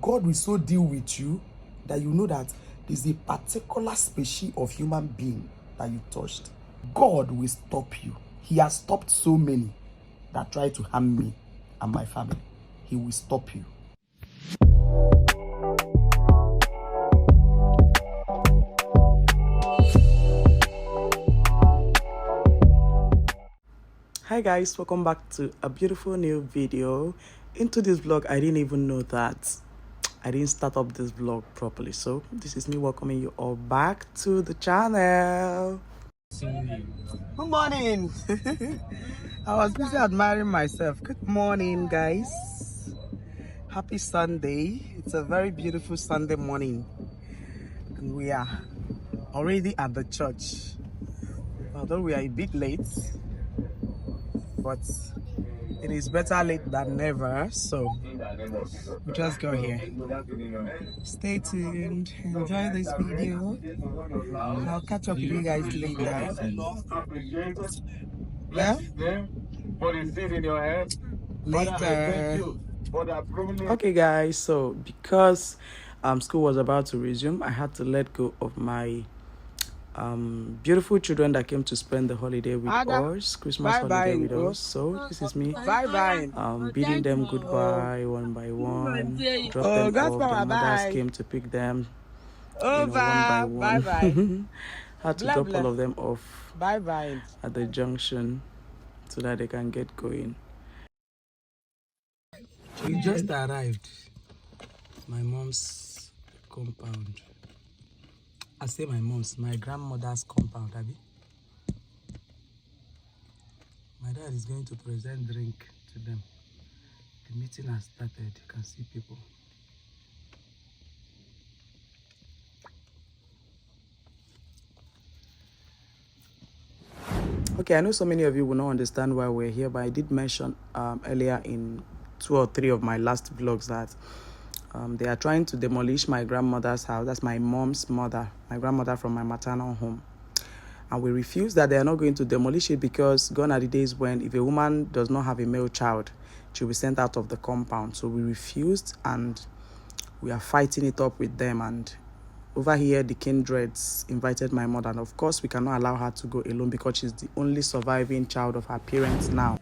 God will so deal with you that you know that there's a particular species of human being that you touched. God will stop you. He has stopped so many that try to harm me and my family. He will stop you. Hi guys, welcome back to a beautiful new video. Into this vlog, I didn't even know that I didn't start up this vlog properly, so this is me welcoming you all back to the channel. Good morning. I was busy admiring myself. Good morning guys, happy Sunday. It's a very beautiful Sunday morning and we are already at the church, although we are a bit late, but it is better late than never, so we just go here. Stay tuned, enjoy this video. I'll catch up with you guys later. Yeah? Later. Okay guys, so because school was about to resume, I had to let go of my beautiful children that came to spend the holiday with us, Christmas holiday with us. So this is me bidding them goodbye one by one, drop them off. The mothers came to pick them, one by one. Had to drop all of them off at the junction so that they can get going. We just arrived my mom's compound. I say my mom's, my grandmother's compound, Abby. My dad is going to present drink to them. The meeting has started. You can see people. Okay, I know so many of you will not understand why we're here, but I did mention earlier in 2 or 3 of my last vlogs that they are trying to demolish my grandmother's house. That's my mom's mother, my grandmother from my maternal home. And we refuse that they are not going to demolish it because gone are the days when if a woman does not have a male child, she'll be sent out of the compound. So we refused and we are fighting it up with them. And over here, the kindreds invited my mother. And of course, we cannot allow her to go alone because she's the only surviving child of her parents now.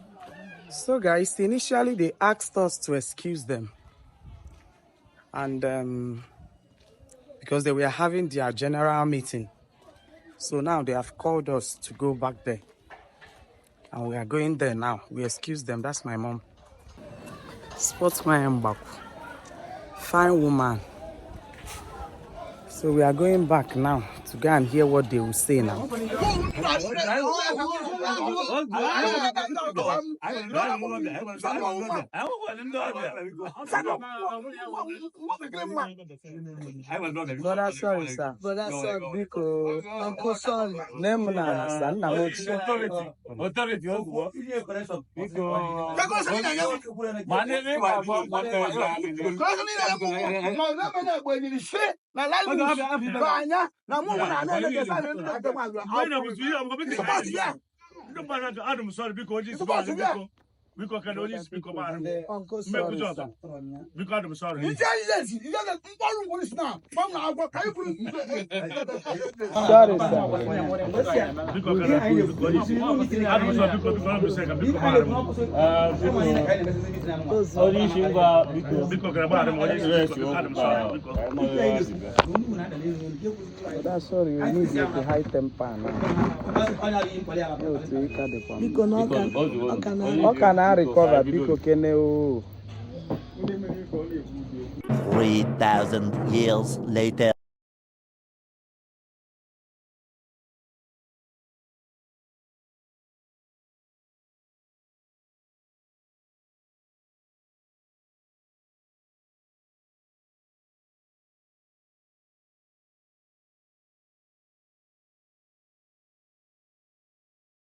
So guys, initially they asked us to excuse them. And because they were having their general meeting, so now they have called us to go back there and we are going there now. We excuse them. That's my mom, sportsman back, fine woman. So we are going back now to go and hear what they will say now. Brother, sorry, sir. Brother, sorry, because Uncle, sorry. Name na son, na authority. We can only speak about him. Uncle, sorry. I'm sorry. That's sorry, you need to high temper now. Recover because 3,000 years later.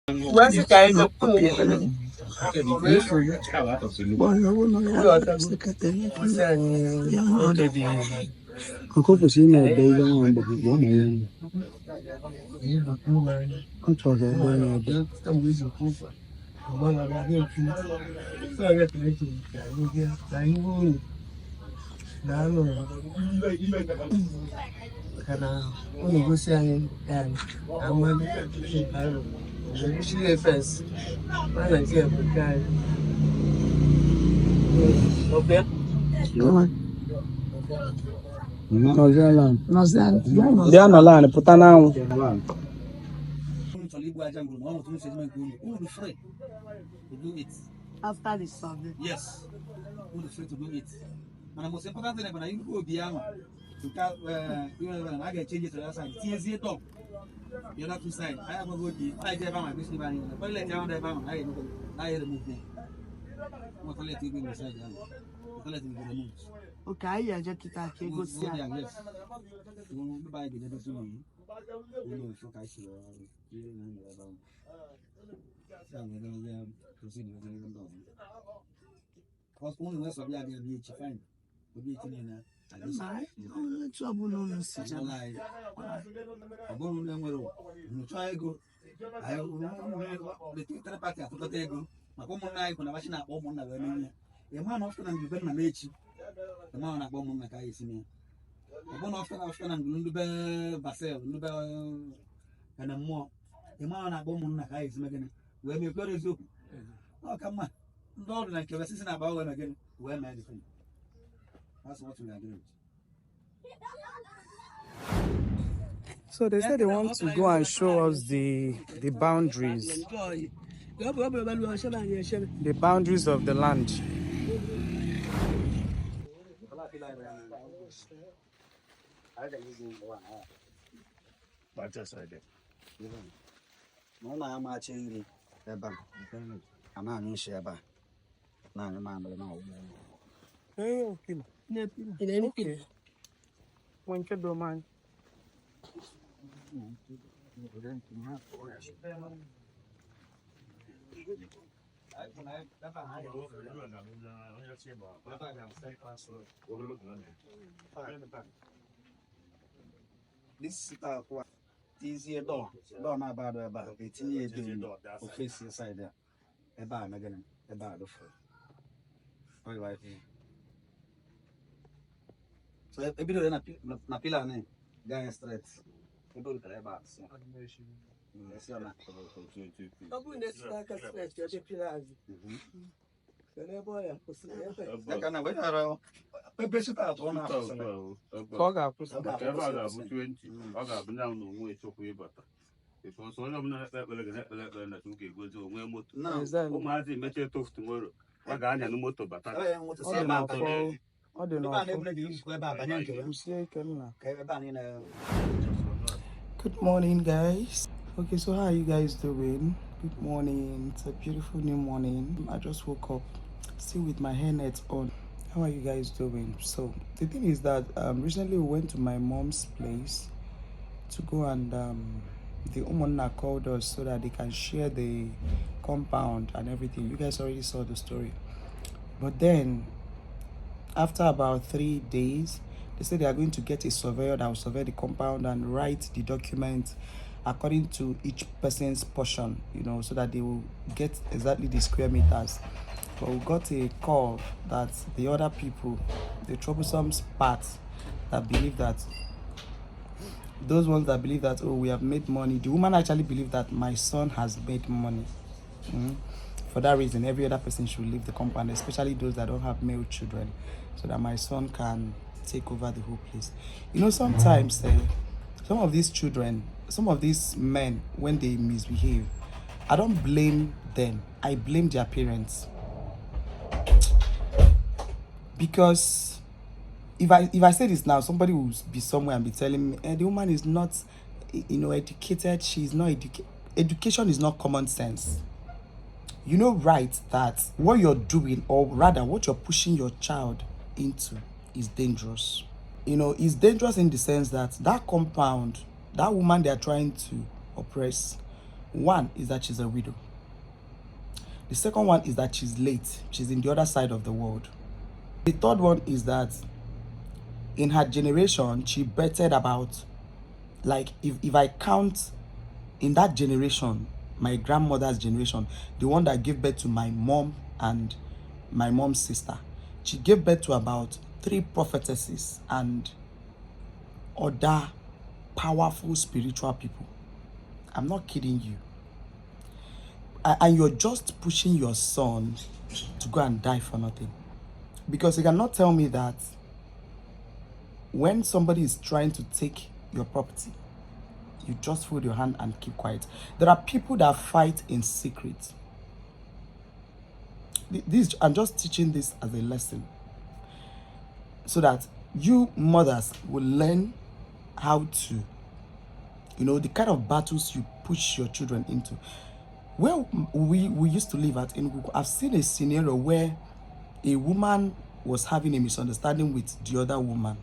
Where's the guy? Nano. Kana onu gusyan yani ama she first mana je bukai okay Ndị anọla anyị pụta n'anwụ. after the survey. Yes, who is free to do it. And the most important thing, when I go beyond, to I get changes to the other side. TSA top. The other two sides. I have a good deal. I get my business money. But let down the bank. I remove me. What let you go inside? What let you go remove? Okay, yeah, just to take a good see. Yes. You buy the other two. You know, so I see. Because only when somebody has been fine, will be eating in a Trouble no see. I go on them well. You try go. I the two party after the go. My common night when I was not home on the man often and you been my nature. The man at home on the guy is in here. One often and Lube Basel, Lube and a more. The man at home on the guy is making it. Where me go is you. Oh, come on. Lord, like you're assisting about when again, where my different. That's what we are doing. So they said they want to go and show us the boundaries. The boundaries of the land. No, I'm actually I'm not sure about. No, I'm not. Okay. When you do man. This easier door not about 18 years to face inside there. About again, about the food. All right. So, a bit of a pillar name, guy straight. You do the box. Yes, you're not. Good morning, guys. Okay, so how are you guys doing? Good morning. It's a beautiful new morning. I just woke up, still with my hairnet on. How are you guys doing? So the thing is that recently we went to my mom's place to go, and the Umonna called us so that they can share the compound and everything. You guys already saw the story. But then after about 3 days, they said they are going to get a surveyor that will survey the compound and write the document according to each person's portion, you know, so that they will get exactly the square meters. But we got a call that the other people, the troublesome parts that believe that, those ones that believe that, oh, we have made money, the woman actually believed that my son has made money. For that reason, every other person should leave the compound, especially those that don't have male children, so that my son can take over the whole place. You know, sometimes some of these children, some of these men, when they misbehave, I don't blame them. I blame their parents. Because if I say this now, somebody will be somewhere and be telling me, the woman is not, you know, educated. She's not educated. Education is not common sense. You know, right, that what you're doing, or rather what you're pushing your child into, is dangerous. You know, it's dangerous in the sense that that compound, that woman they are trying to oppress, one is that she's a widow. The second one is that she's late. She's in the other side of the world. The third one is that in her generation, she bettered about, like, if I count in that generation, my grandmother's generation, the one that gave birth to my mom and my mom's sister, she gave birth to about 3 prophetesses and other powerful spiritual people. I'm not kidding you. And you're just pushing your son to go and die for nothing. Because you cannot tell me that when somebody is trying to take your property, you just fold your hand and keep quiet. There are people that fight in secret. I'm just teaching this as a lesson so that you mothers will learn how to, the kind of battles you push your children into. Where we used to live at in Google, I've seen a scenario where a woman was having a misunderstanding with the other woman.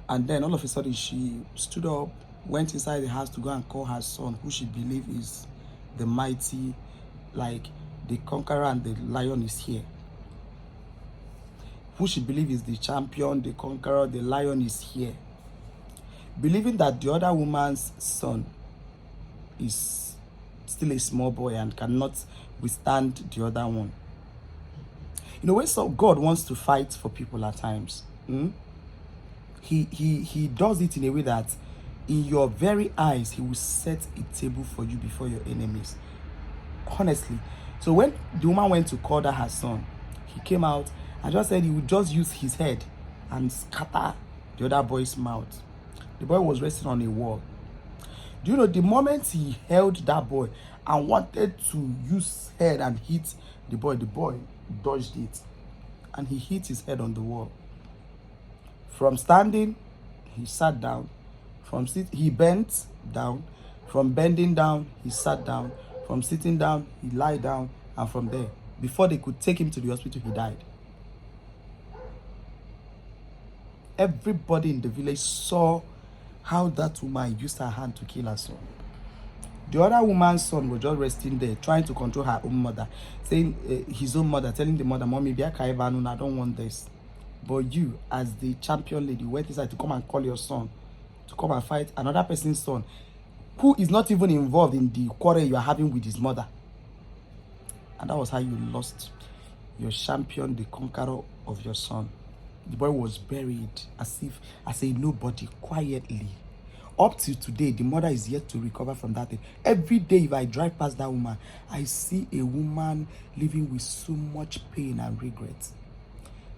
And then all of a sudden she stood up, went inside the house to go and call her son, who she believes is the mighty, like the conqueror and the lion is here. Who she believes is the champion, the conqueror, the lion is here. Believing that the other woman's son is still a small boy and cannot withstand the other one. When God wants to fight for people at times, he does it in a way that in your very eyes, he will set a table for you before your enemies. Honestly. So when the woman went to call her son, he came out and just said he would just use his head and scatter the other boy's mouth. The boy was resting on a wall. Do you know, the moment he held that boy and wanted to use head and hit the boy dodged it. And he hit his head on the wall. From standing, he sat down. From sit, he bent down. From bending down, he sat down. From sitting down, he lied down. And from there, before they could take him to the hospital, he died. Everybody in the village saw how that woman used her hand to kill her son. The other woman's son was just resting there, trying to control her own mother, saying his own mother, telling the mother, "Mommy, I don't want this." But you, as the champion lady, went inside to come and call your son, to come and fight another person's son, who is not even involved in the quarrel you are having with his mother. And that was how you lost your champion, the conqueror of your son. The boy was buried as a nobody, quietly. Up to today, the mother is yet to recover from that thing. Every day, if I drive past that woman, I see a woman living with so much pain and regret.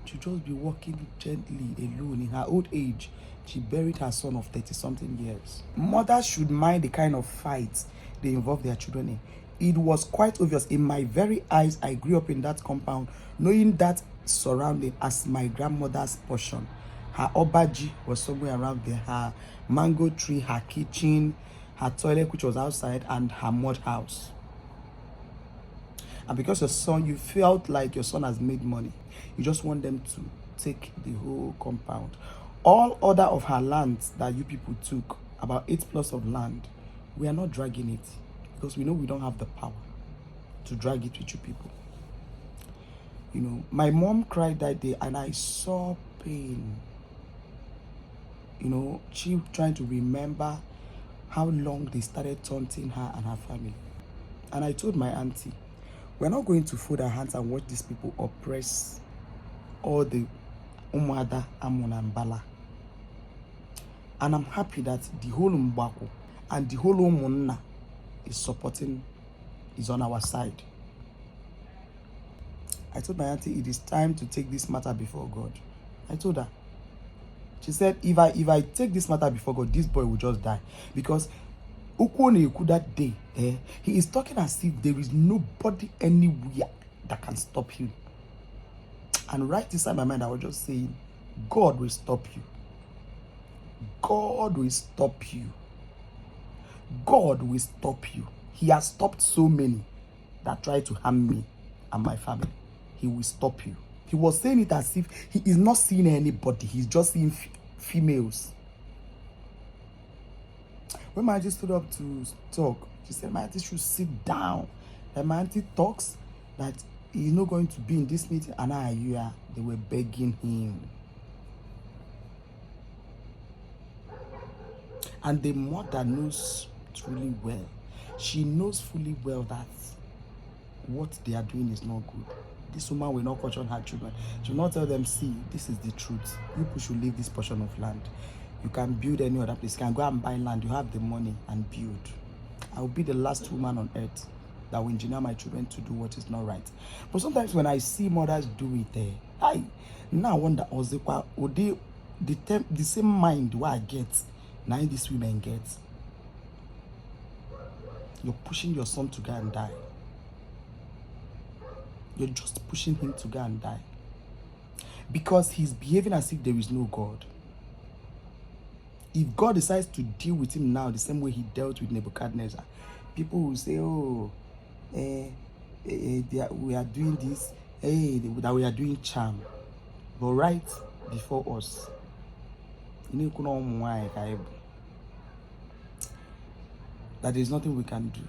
She just be walking gently alone in her old age. She buried her son of 30-something years. Mothers should mind the kind of fights they involve their children in. It was quite obvious in my very eyes. I grew up in that compound, knowing that surrounding as my grandmother's portion. Her obaji was somewhere around there. Her mango tree, her kitchen, her toilet, which was outside, and her mud house. And because you felt like your son has made money, you just want them to take the whole compound. All other of her lands that you people took, about 8+ of land, we are not dragging it because we know we don't have the power to drag it with you people. My mom cried that day and I saw pain. She trying to remember how long they started taunting her and her family. And I told my auntie, we're not going to fold our hands and watch these people oppress all the Umwada, Amun, and Bala. And I'm happy that the whole Mbako and the whole Umunna is on our side. I told my auntie it is time to take this matter before God. I told her. She said, if I take this matter before God, this boy will just die. Because Ukwone that day, he is talking as if there is nobody anywhere that can stop him. And right inside my mind, I was just saying, God will stop you. God will stop you. God will stop you. He has stopped so many that try to harm me and my family. He will stop you. He was saying it as if he is not seeing anybody. He's just seeing females. When my auntie stood up to talk, she said my auntie should sit down. And my auntie talks that he's not going to be in this meeting. And they were begging him. And the mother knows truly well. She knows fully well that what they are doing is not good. This woman will not caution her children. She will not tell them, see, this is the truth. You people should leave this portion of land. You can build any other place. You can go and buy land. You have the money and build. I will be the last woman on earth that will engineer my children to do what is not right. But sometimes when I see mothers do it, I now wonder, the same mind what I get, now these women get. You're pushing your son to go and die. You're just pushing him to go and die. Because he's behaving as if there is no God. If God decides to deal with him now the same way he dealt with Nebuchadnezzar, people will say, oh, we are doing this, that we are doing charm. But right before us, that there is nothing we can do.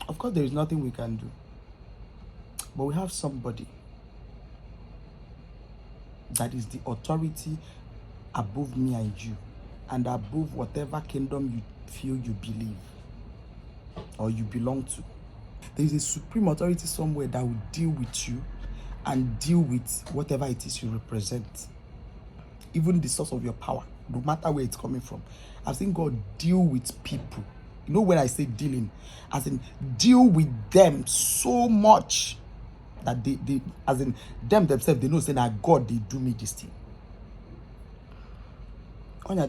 Of course, there is nothing we can do. But we have somebody that is the authority above me and you, and above whatever kingdom you feel you believe or you belong to. There is a supreme authority somewhere that will deal with you and deal with whatever it is you represent. Even the source of your power, no matter where it's coming from. I've seen God deal with people. You know when I say dealing, as in deal with them so much that they as in them themselves, they know say that God, they do me this thing. And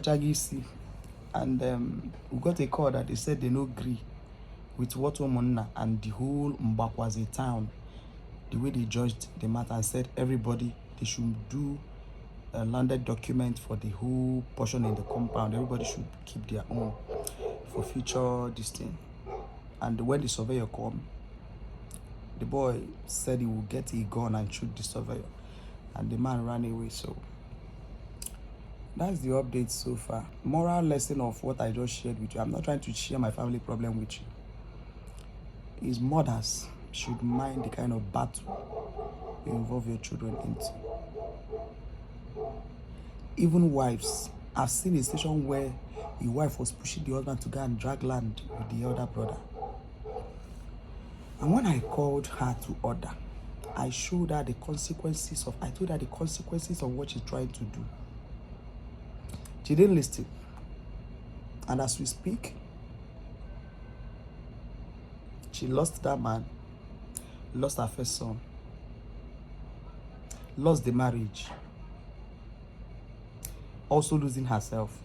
we got a call that they said they no agree with what Omonna and the whole Mbakwaze town, the way they judged the matter, and said everybody, they should do a landed document for the whole portion in the compound. Everybody should keep their own for future this thing. And when the surveyor come, the boy said he will get a gun and shoot the surveyor, and the man ran away. So that's the update so far. Moral lesson of what I just shared with you. I'm not trying to share my family problem with you. Is mothers should mind the kind of battle you involve your children into. Even wives. I've seen a situation where a wife was pushing the husband to go and drag land with the other brother. And when I called her to order, I showed her the consequences of, I told her the consequences of what she's trying to do. She didn't listen. And as we speak, she lost that man, lost her first son, lost the marriage, also losing herself.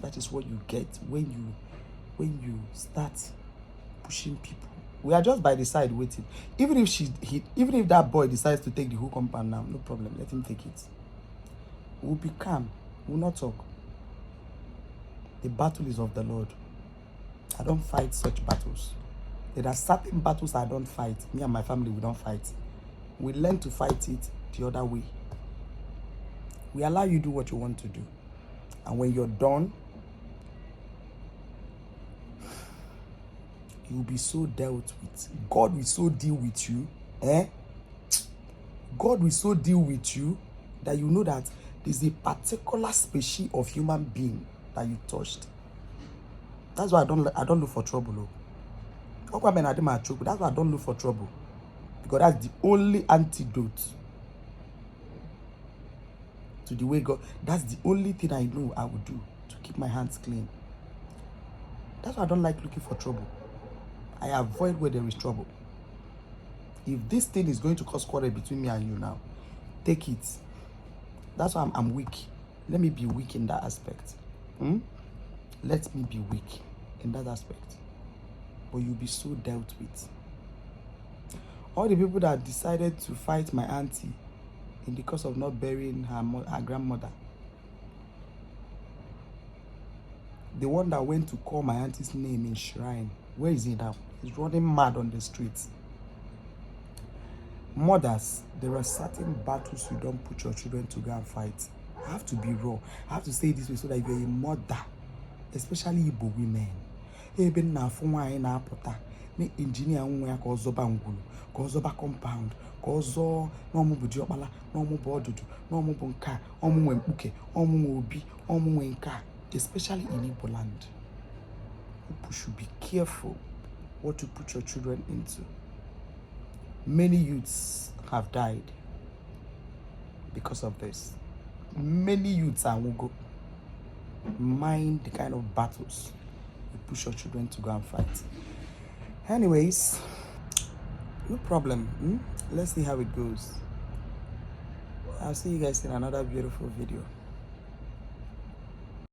That is what you get when you start pushing people. We are just by the side waiting. Even if that boy decides to take the whole compound now, no problem, let him take it. We'll be calm, we'll not talk. The battle is of the Lord. I don't fight such battles. There are certain battles I don't fight. Me and my family, we don't fight. We learn to fight it the other way. We allow you do what you want to do. And when you're done, you'll be so dealt with. God will so deal with you. God will so deal with you that you know that there's a particular species of human being that you touched. That's why I don't look for trouble. That's why I don't look for trouble. Because that's the only antidote to the way God. That's the only thing I know I would do to keep my hands clean. That's why I don't like looking for trouble. I avoid where there is trouble. If this thing is going to cause quarrel between me and you now, take it. That's why I'm weak. Let me be weak in that aspect. Let me be weak in that aspect. But you'll be so dealt with. All the people that decided to fight my auntie in the cause of not burying her grandmother, the one that went to call my auntie's name in shrine, where is he now? He's running mad on the streets. Mothers, there are certain battles you don't put your children to go and fight. I have to be raw. I have to say it this way so that you're a mother, especially Igbo women. Even now, for why na pota, me engineer unwe ka ozoba ngulu, ka ozoba compound, ka ozo no mu bu diopala, no mu bu odudu, no mu bu nka, omu nwe mpuke, omu nwe obi, omu nwe nka, especially in Igbo land. You should be careful what you put your children into. Many youths have died because of this. Many youths are go. Mind the kind of battles you push your children to go and fight. Anyways, no problem. Let's see how it goes. I'll see you guys in another beautiful video.